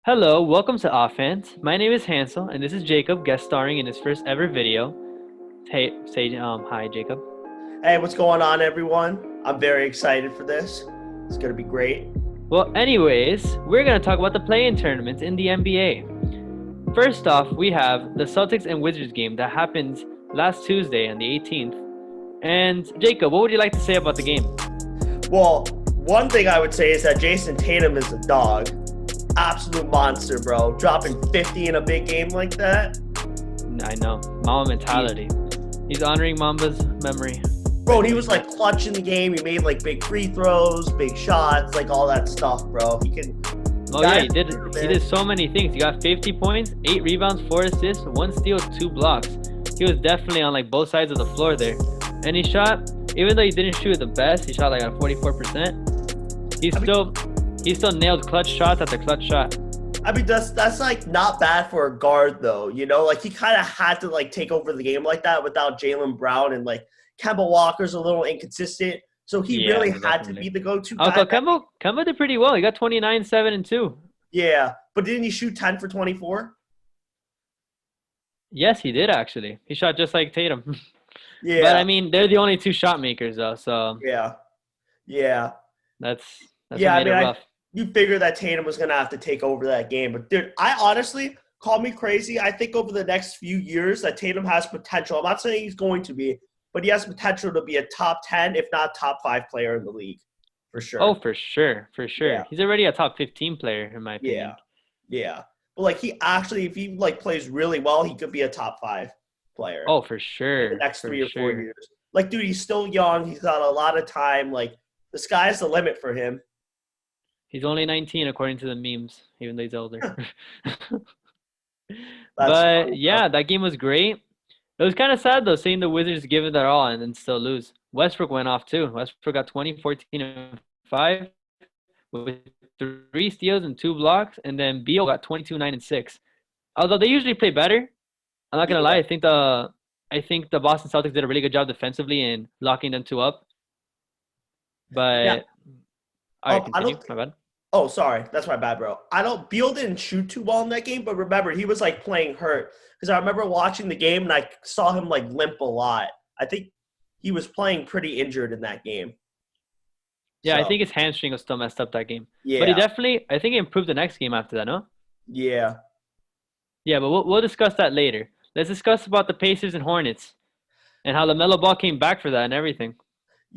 Hello, welcome to Offense. My name is Hansel, and this is Jacob, guest starring in his first ever video. Hey, say hi, Jacob. Hey, what's going on, everyone? I'm very excited for this. It's going to be great. Well, anyways, we're gonna talk about the play-in tournaments in the NBA. First off, we have the Celtics and Wizards game that happened last Tuesday on the 18th. And Jacob, what would you like to say about the game? Well, one thing I would say is that Jason Tatum is a dog. Absolute monster, bro. Dropping 50 in a big game like that. I know, Mamba mentality. He's honoring Mamba's memory. Bro, he was like clutch in the game. He made like big free throws, big shots, like all that stuff, bro. He can. Oh yeah, he did. He did so many things. He got 50 points, 8 rebounds, 4 assists, 1 steal, 2 blocks. He was definitely on like both sides of the floor there. And he shot, even though he didn't shoot the best, he shot like at 44%. He still nailed clutch shots after clutch shot. I mean, that's like not bad for a guard though. You know, like he kind of had to like take over the game like that without Jaylen Brown, and like Kemba Walker's a little inconsistent. So he really had to be the go-to guy. Uncle Kemba did pretty well. He got 29, 7, and 2. Yeah, but didn't he shoot 10 for 24? Yes, he did actually. He shot just like Tatum. Yeah. But I mean, they're the only two shot makers though, so yeah. That's what Yeah, made it rough. You figure that Tatum was gonna have to take over that game, but dude, I honestly call me crazy. I think over the next few years that Tatum has potential. I'm not saying he's going to be, but he has potential to be a top 10, if not top 5 player in the league, for sure. Oh, for sure. Yeah. He's already a top 15 player in my opinion. Yeah. But like he actually, if he like plays really well, he could be a top 5 player. Oh, for sure. In the next 3 or 4 years. Like, dude, he's still young. He's got a lot of time. Like, the sky's the limit for him. He's only 19 according to the memes, even though he's older. But yeah, that game was great. It was kind of sad though, seeing the Wizards give it their all and then still lose. Westbrook went off too. Westbrook got 20, 14, and 5 with 3 steals and 2 blocks, and then Beal got 22, 9, and 6. Although they usually play better, I'm not gonna lie. I think the Boston Celtics did a really good job defensively in locking them 2 up. But all right, continue. My bad. Oh, sorry. That's my bad, bro. Beal didn't shoot too well in that game, but remember, he was like playing hurt. Because I remember watching the game and I saw him like limp a lot. I think he was playing pretty injured in that game. Yeah, so. I think his hamstring was still messed up that game. Yeah. But I think he improved the next game after that, no? Yeah. Yeah, but we'll discuss that later. Let's discuss about the Pacers and Hornets and how LaMelo Ball came back for that and everything.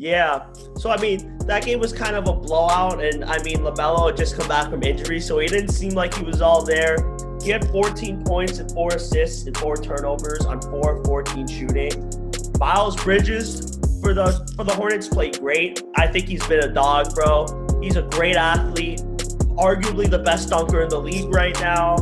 Yeah. So, I mean, that game was kind of a blowout. And, I mean, LaMelo had just come back from injury, so he didn't seem like he was all there. He had 14 points and 4 assists and 4 turnovers on 4 of 14 shooting. Miles Bridges for the Hornets played great. I think he's been a dog, bro. He's a great athlete, arguably the best dunker in the league right now.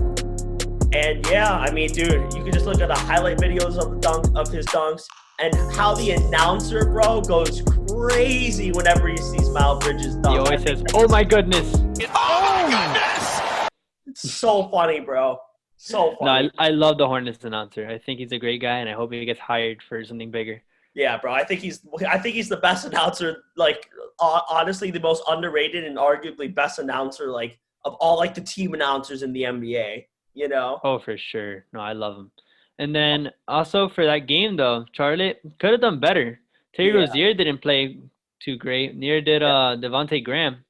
And, yeah, I mean, dude, you can just look at the highlight videos of his dunks. And how the announcer, bro, goes crazy whenever he sees Miles Bridges dunk. He always says, "Oh my goodness! Oh my goodness!" It's so funny, bro. So funny. No, I love the Hornets announcer. I think he's a great guy, and I hope he gets hired for something bigger. Yeah, bro. I think he's the best announcer. Like, honestly, the most underrated and arguably best announcer, like, of all like the team announcers in the NBA. You know? Oh, for sure. No, I love him. And then also for that game, though, Charlotte could have done better. Terry Rozier didn't play too great. Neither did Devontae Graham.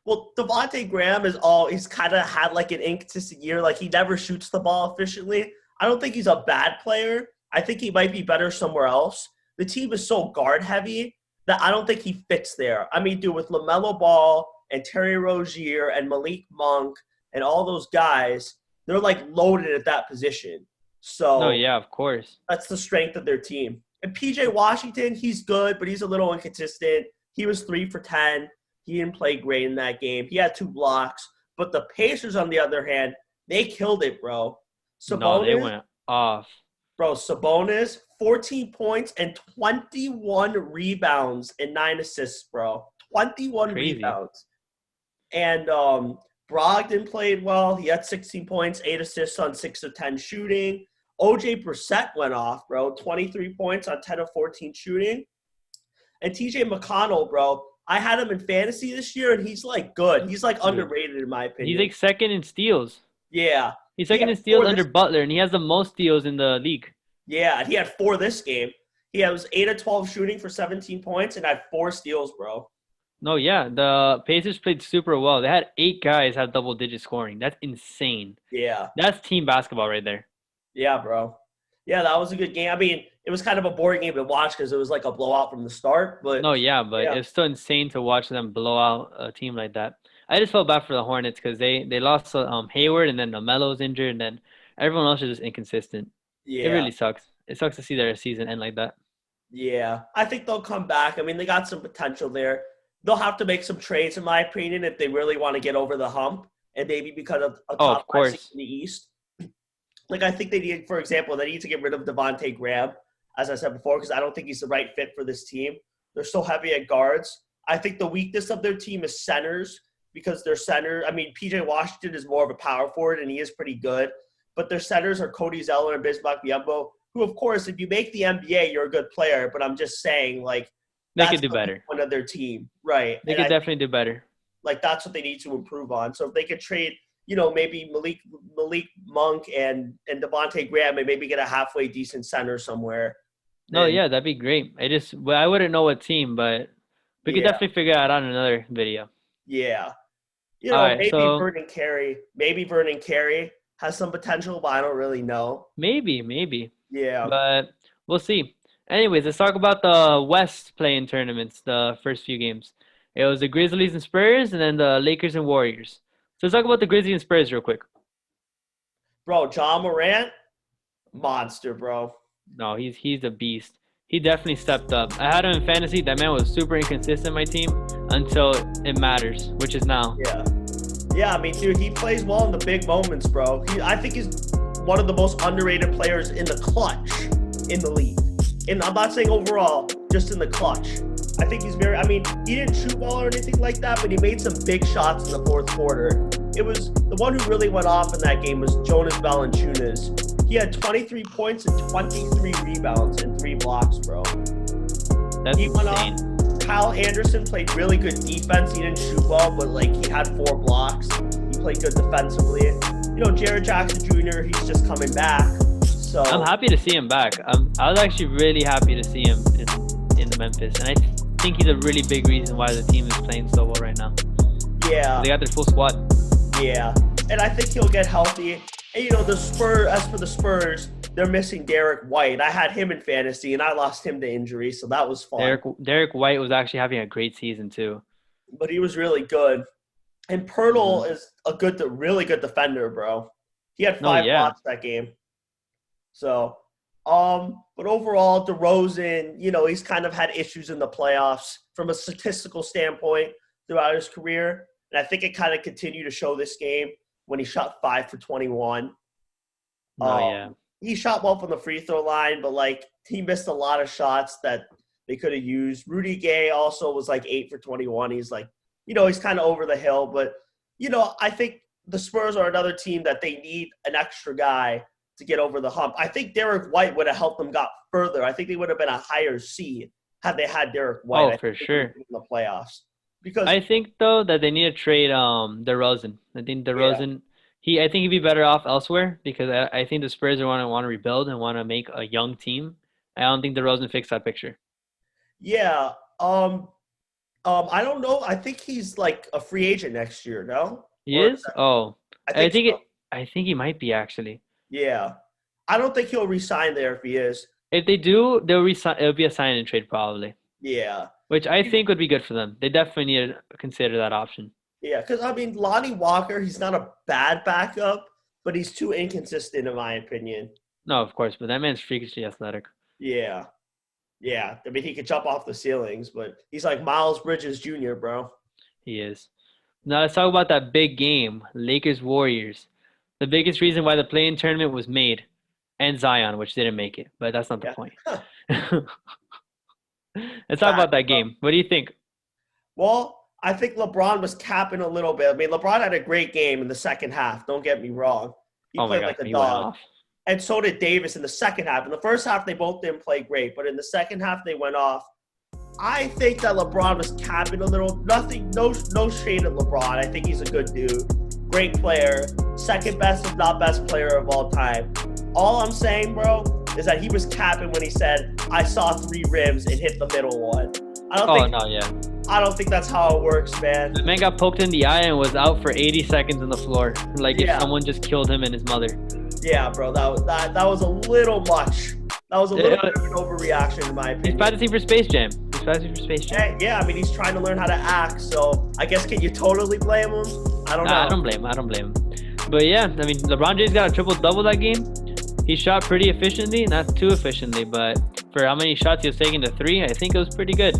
Well, Devontae Graham he's kind of had like an inconsistent year. Like, he never shoots the ball efficiently. I don't think he's a bad player. I think he might be better somewhere else. The team is so guard heavy that I don't think he fits there. I mean, dude, with LaMelo Ball and Terry Rozier and Malik Monk and all those guys, they're like loaded at that position. So, yeah, of course. That's the strength of their team. And PJ Washington, he's good, but he's a little inconsistent. He was 3 for 10. He didn't play great in that game. He had 2 blocks. But the Pacers, on the other hand, they killed it, bro. No, they went off. Bro, Sabonis, 14 points and 21 rebounds and 9 assists, bro. 21 rebounds. And Brogdon played well. He had 16 points, 8 assists on 6 of 10 shooting. OJ Brissett went off, bro. 23 points on 10 of 14 shooting. And TJ McConnell, bro, I had him in fantasy this year, and he's, like, good. He's, like, underrated in my opinion. He's, like, second in steals. Yeah. He's He second had in steals four under this Butler, and he has the most steals in the league. Yeah, and he had 4 this game. He was 8 of 12 shooting for 17 points and had 4 steals, bro. No, yeah, the Pacers played super well. They had 8 guys have double-digit scoring. That's insane. Yeah. That's team basketball right there. Yeah, bro. Yeah, that was a good game. I mean, it was kind of a boring game to watch because it was like a blowout from the start. But No, yeah, but yeah, it's still insane to watch them blow out a team like that. I just felt bad for the Hornets because they lost Hayward, and then Melo's injured, and then everyone else is just inconsistent. It yeah, really sucks. It sucks to see their season end like that. yeah. I think they'll come back. I mean, they got some potential there. They'll have to make some trades, in my opinion, if they really want to get over the hump, and maybe because of a Oh, top of 5 seed course. in the East. Like, I think they need, for example, they need to get rid of Devontae Graham, as I said before, because I don't think he's the right fit for this team. They're so heavy at guards. I think the weakness of their team is centers because their center, I mean, PJ Washington is more of a power forward, and he is pretty good. But their centers are Cody Zeller and Bismack Biyombo, who, of course, if you make the NBA, you're a good player. But I'm just saying, like, They that's could do the better. one of their team, right? They And could I definitely do better. like that's what they need to improve on. So if they could trade, maybe Malik Monk and Devontae Graham and maybe get a halfway decent center somewhere. No, then yeah, that'd be great. I wouldn't know what team, but we could yeah, definitely figure that out in another video. yeah. All right, Maybe so Vernon Carey has some potential, but I don't really know. maybe, Yeah. but we'll see. Anyways, let's talk about the West playing tournaments, the first few games. It was the Grizzlies and Spurs, and then the Lakers and Warriors. So let's talk about the Grizzlies and Spurs real quick. Bro, John Morant, monster, bro. No, he's a beast. He definitely stepped up. I had him in fantasy. That man was super inconsistent in my team until it matters, which is now. Yeah. Yeah, I mean, dude, he plays well in the big moments, bro. I think he's one of the most underrated players in the clutch in the league. And I'm not saying overall, just in the clutch. I think he's he didn't shoot well or anything like that, but he made some big shots in the fourth quarter. It was the one who really went off in that game was Jonas Valanciunas. He had 23 points and 23 rebounds and 3 blocks, bro. That's He went off. insane. Kyle Anderson played really good defense. He didn't shoot well, but he had 4 blocks. He played good defensively. Jared Jackson Jr., he's just coming back. So I'm happy to see him back. I was actually really happy to see him in the Memphis, and I think he's a really big reason why the team is playing so well right now. yeah, They got their full squad. yeah. And I think he'll get healthy. And as for the Spurs, they're missing Derek White. I had him in fantasy, and I lost him to injury, so that was fun. Derek White was actually having a great season too. But he was really good. And Pirtle is a really good defender, bro. He had 5 blocks that game. So, but overall, DeRozan, he's kind of had issues in the playoffs from a statistical standpoint throughout his career. And I think it kind of continued to show this game when he shot 5 for 21. He shot well from the free throw line, but he missed a lot of shots that they could have used. Rudy Gay also was 8 for 21. He's he's kind of over the hill, but I think the Spurs are another team that they need an extra guy to get over the hump. I think Derek White would have helped them got further. I think they would have been a higher seed had they had Derek White. Oh, for sure. In the playoffs. Because I think though that they need to trade DeRozan. I think DeRozan I think he'd be better off elsewhere because I think the Spurs want to rebuild and want to make a young team. I don't think DeRozan fixed that picture. Yeah. I don't know. I think he's a free agent next year, no? He is? Oh. I think he might be actually. Yeah. I don't think he'll resign there if he is. If they do, they'll resign. It'll be a sign and trade probably. Yeah. Which I think would be good for them. They definitely need to consider that option. Yeah, because, Lonnie Walker, he's not a bad backup, but he's too inconsistent in my opinion. No, of course, but that man's freakishly athletic. Yeah. Yeah. He could jump off the ceilings, but he's like Miles Bridges Jr., bro. He is. Now let's talk about that big game, Lakers-Warriors. The biggest reason why the play-in tournament was made, and Zion, which didn't make it, but that's not the point. Let's talk about that game. What do you think? Well, I think LeBron was capping a little bit. LeBron had a great game in the second half. Don't get me wrong. He played like a dog. And so did Davis in the second half. In the first half, they both didn't play great, but in the second half, they went off. I think that LeBron was capping a little. No shade at LeBron. I think he's a good dude. great player, second best, if not best player of all time. All I'm saying, bro, is that he was capping when he said, "I saw 3 rims and hit the middle one." I don't Oh think no, yeah. I don't think that's how it works, man. The man got poked in the eye and was out for 80 seconds on the floor. Like if Yeah. someone just killed him and his mother. Yeah, bro, that was a little much. That was a little bit of an overreaction, in my He's opinion. practicing for Space Jam. He's practicing for Space Jam. Yeah, I mean, he's trying to learn how to act. So I guess, can you totally blame him? I don't know. Nah, I don't blame him. I don't blame him. But yeah, I mean, LeBron James got a triple-double that game. He shot pretty efficiently, not too efficiently, but for how many shots he was taking to 3, I think it was pretty good.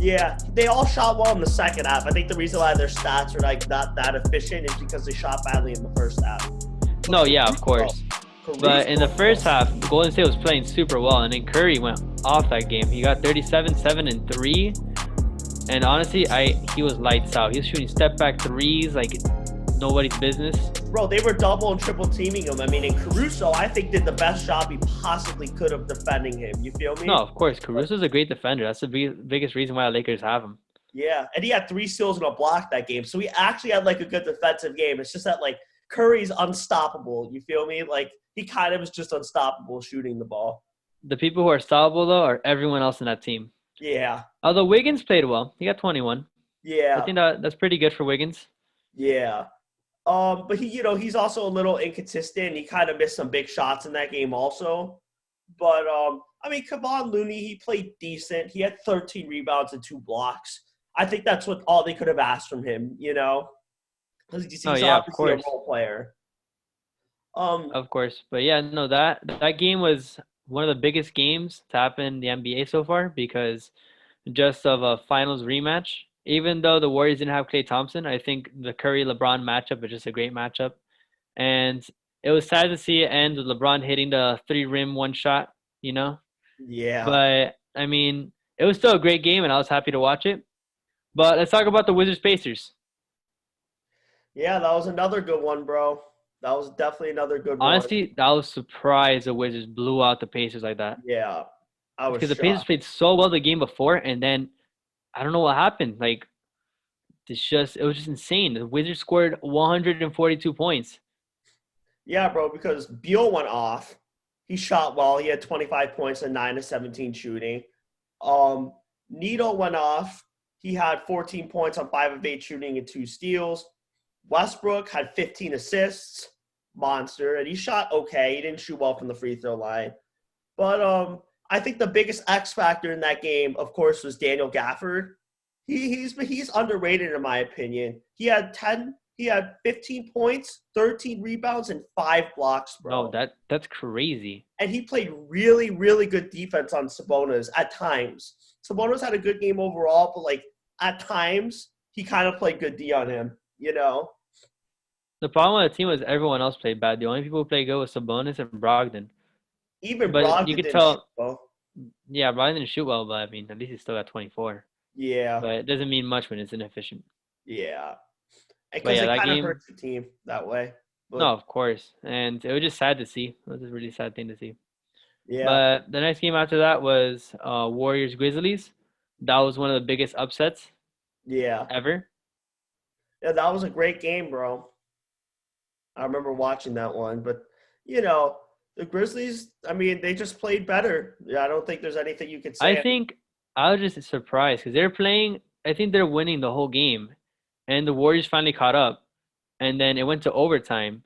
Yeah, they all shot well in the second half. I think the reason why their stats are like not that efficient is because they shot badly in the first half. No, yeah, of course. But in the first half, Golden State was playing super well, and then Curry went off that game. He got 37, 7, and 3. And honestly, he was lights out. He was shooting step-back threes like nobody's business. Bro, they were double and triple teaming him. I mean, and Caruso, I think, did the best job he possibly could of defending him. You feel me? No, of course. Caruso's a great defender. That's the biggest reason why the Lakers have him. Yeah, and he had 3 steals and a block that game. So he actually had like a good defensive game. It's just that like Curry's unstoppable. You feel me? Like he kind of is just unstoppable shooting the ball. The people who are stoppable, though, are everyone else in that team. Yeah. Although Wiggins played well. He got 21. Yeah. I think that's pretty good for Wiggins. Yeah. But he's also a little inconsistent. He kind of missed some big shots in that game also. But I mean, Kevon Looney, he played decent. He had 13 rebounds and 2 blocks. I think that's all they could have asked from him, because he's obviously a role player. Of course. But yeah, no, that game was one of the biggest games to happen in the NBA so far because just of a finals rematch. Even though the Warriors didn't have Klay Thompson, I think the Curry-LeBron matchup is just a great matchup. And it was sad to see it end with LeBron hitting the 3-rim one shot, Yeah. But, I mean, it was still a great game, and I was happy to watch it. But let's talk about the Wizards-Pacers. Yeah, that was another good one, bro. That was definitely another good one. Honestly, I was surprised the Wizards blew out the Pacers like that. Yeah, I was because the Pacers played so well the game before, and then I don't know what happened. Like, it was just insane. The Wizards scored 142 points. Yeah, bro, because Beal went off. He shot well. He had 25 points and 9 of 17 shooting. Neto went off. He had 14 points on 5 of 8 shooting and 2 steals. Westbrook had 15 assists. Monster. And he shot okay. He didn't shoot well from the free throw line. But I think the biggest X factor in that game, of course, was Daniel Gafford. He's underrated in my opinion. He had 15 points, 13 rebounds, and 5 blocks, bro. Oh, that's crazy. And he played really, really good defense on Sabonis at times. Sabonis had a good game overall, but like at times he kind of played good D on him, The problem with the team was everyone else played bad. The only people who played good was Sabonis and Brogdon. Even Brogdon you could didn't tell. shoot well. Yeah, Brogdon didn't shoot well, but I mean, at least he still got 24. Yeah. But it doesn't mean much when it's inefficient. Yeah. But yeah, Because that it kind game of hurts the team that way. But, No, of course. And it was just sad to see. It was a really sad thing to see. yeah. But the next game after that was Warriors-Grizzlies. That was one of the biggest upsets Yeah. ever. Yeah, that was a great game, bro. I remember watching that one. But, the Grizzlies, I mean, they just played better. Yeah, I don't think there's anything you could say. I think I was just surprised because they're playing – I think they're winning the whole game. And the Warriors finally caught up. And then it went to overtime.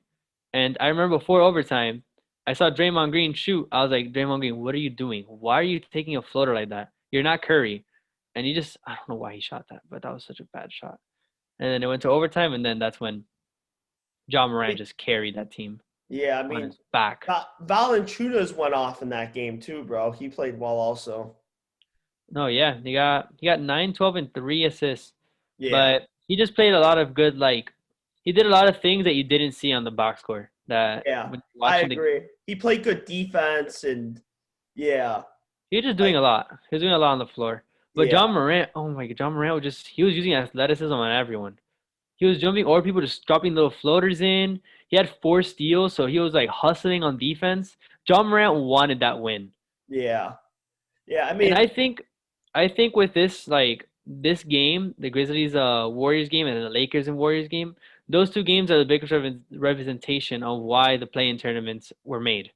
And I remember before overtime, I saw Draymond Green shoot. I was like, Draymond Green, what are you doing? Why are you taking a floater like that? You're not Curry. And I don't know why he shot that, but that was such a bad shot. And then it went to overtime, and then that's when Ja Morant just carried that team. Yeah, I on mean, his back. Valanciunas went off in that game too, bro. He played well also. No, yeah, he got 9, 12, and 3 assists. Yeah. But he just played a lot of good, he did a lot of things that you didn't see on the box score. I agree. He played good defense and yeah. He was just doing a lot. He was doing a lot on the floor. But Yeah. Ja Morant, oh my God, Ja Morant he was using athleticism on everyone. He was jumping over people, just dropping little floaters in. He had 4 steals, so he was hustling on defense. Ja Morant wanted that win. Yeah. Yeah, I mean, and I think with this this game, the Grizzlies Warriors game and the Lakers and Warriors game, those two games are the biggest representation of why the play-in tournaments were made. I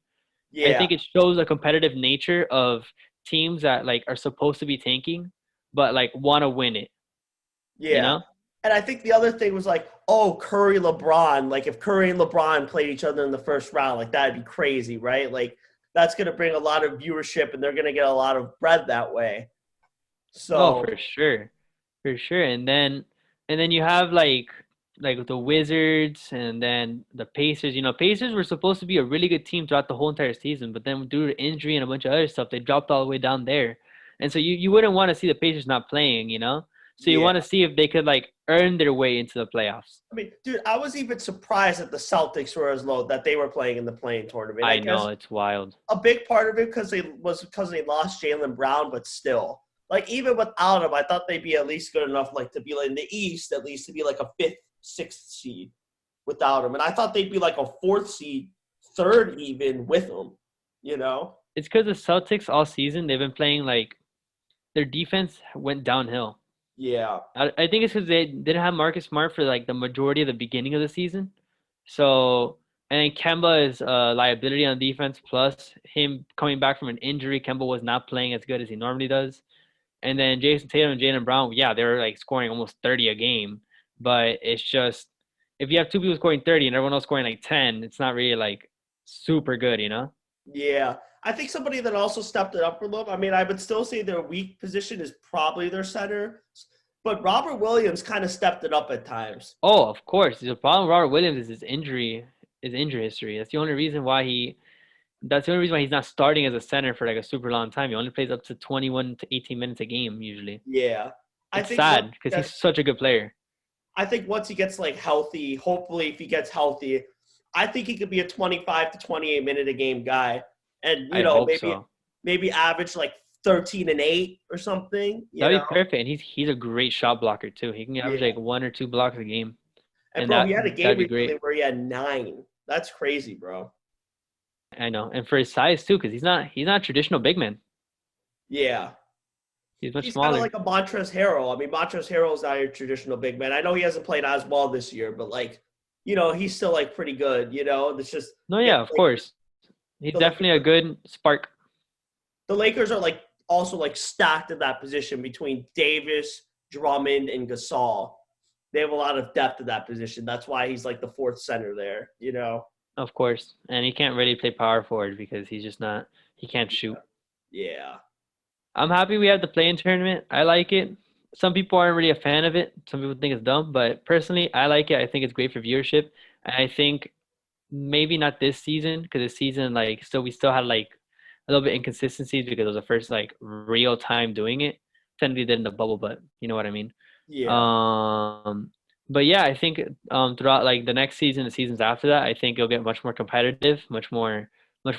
Yeah, think it shows a competitive nature of teams that like are supposed to be tanking, but like want to win it. You yeah. know? And I think the other thing was like, oh, Curry, LeBron. Like if Curry and LeBron played each other in the first round, like that'd be crazy, right? Like that's gonna bring a lot of viewership, and they're gonna get a lot of bread that way. Oh, So for sure. For sure. And then you have like the Wizards and then the Pacers. You know, Pacers were supposed to be a really good team throughout the whole entire season, but then due to injury and a bunch of other stuff, they dropped all the way down there. And so you wouldn't want to see the Pacers not playing, you know? So you yeah. want to see if they could like earn their way into the playoffs. I mean, dude, I was even surprised that the Celtics were as low that they were playing in the playing tournament. I I guess know, it's wild. a big part of it because they lost Jalen Brown, but still, like even without him, I thought they'd be at least good enough, like to be like in the East, at least to be like a fifth, sixth seed without him, and I thought they'd be like a fourth seed, third even with him. You know? It's because the Celtics all season they've been playing like their defense went downhill. Yeah, I think it's because they didn't have Marcus Smart for like the majority of the beginning of the season. So, and then Kemba is a liability on defense. Plus, him coming back from an injury, Kemba was not playing as good as he normally does. And then Jason Tatum and Jaylen Brown, yeah, they were like scoring almost 30 a game. But it's just if you have two people scoring 30 and everyone else scoring like 10, it's not really like super good, you know? yeah. I think somebody that also stepped it up a little. I mean, I would still say their weak position is probably their center, but Robert Williams kind of stepped it up at times. Oh, of course. The problem with Robert Williams is his injury history. That's the only reason why he's not starting as a center for like a super long time. He only plays up to 21 to 18 minutes a game usually. Yeah, I It's think sad because he's such a good player. I think once he gets like healthy, hopefully if he gets healthy, I think he could be a 25 to 28 minute a game guy, and I hope maybe so. average like 13 and 8 or something. That'd be perfect. And he's a great shot blocker too. He can average Yeah. like 1 or 2 blocks a game. And And bro, he had a game that'd be recently great. where he had 9. That's crazy, bro. I know. And for his size too, because he's not a traditional big man. Yeah. He's much He's kind of smaller. like a Montrezl Harrell. I mean, Montrezl Harrell's not your traditional big man. I know he hasn't played as well this year, but like, he's still like pretty good. It's just No, yeah, yeah, of course. He's the definitely a good spark. the Lakers are like also like stacked at that position between Davis, Drummond, and Gasol. They have a lot of depth at that position. That's why he's like the fourth center there. Of course. And he can't really play power forward because he can't shoot. Yeah. I'm happy we have the play-in tournament. I like it. Some people aren't really a fan of it. Some people think it's dumb, but personally, I like it. I think it's great for viewership. And I think maybe not this season because this season, like, we still had like a little bit inconsistencies because it was the first like real time doing it. Technically did in the bubble, but you know what I mean. Yeah. But yeah, I think throughout like the next season, the seasons after that, I think it'll get much more competitive, much more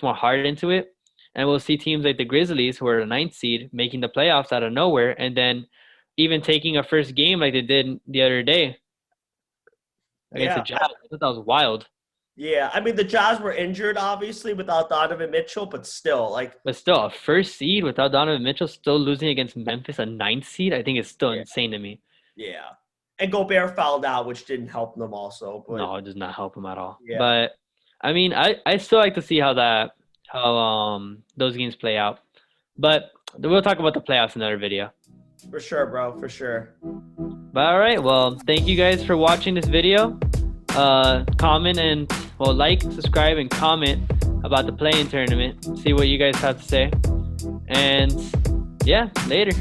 hard into it. And we'll see teams like the Grizzlies, who are the ninth seed, making the playoffs out of nowhere, and then even taking a first game like they did the other day against Yeah. the Jazz. I thought that was wild. Yeah. I mean, the Jazz were injured, obviously, without Donovan Mitchell, but still, like, But still, a first seed without Donovan Mitchell still losing against Memphis, a ninth seed, I think is still Yeah. insane to me. yeah. And Gobert fouled out, which didn't help them also. But No, it does not help him at all. yeah, But I mean, I still like to see how those games play out. But we'll talk about the playoffs in another video. for sure, bro. For sure. But all right, well, thank you guys for watching this video. Comment and like, subscribe, and comment about the play-in tournament. See what you guys have to say. And yeah, later.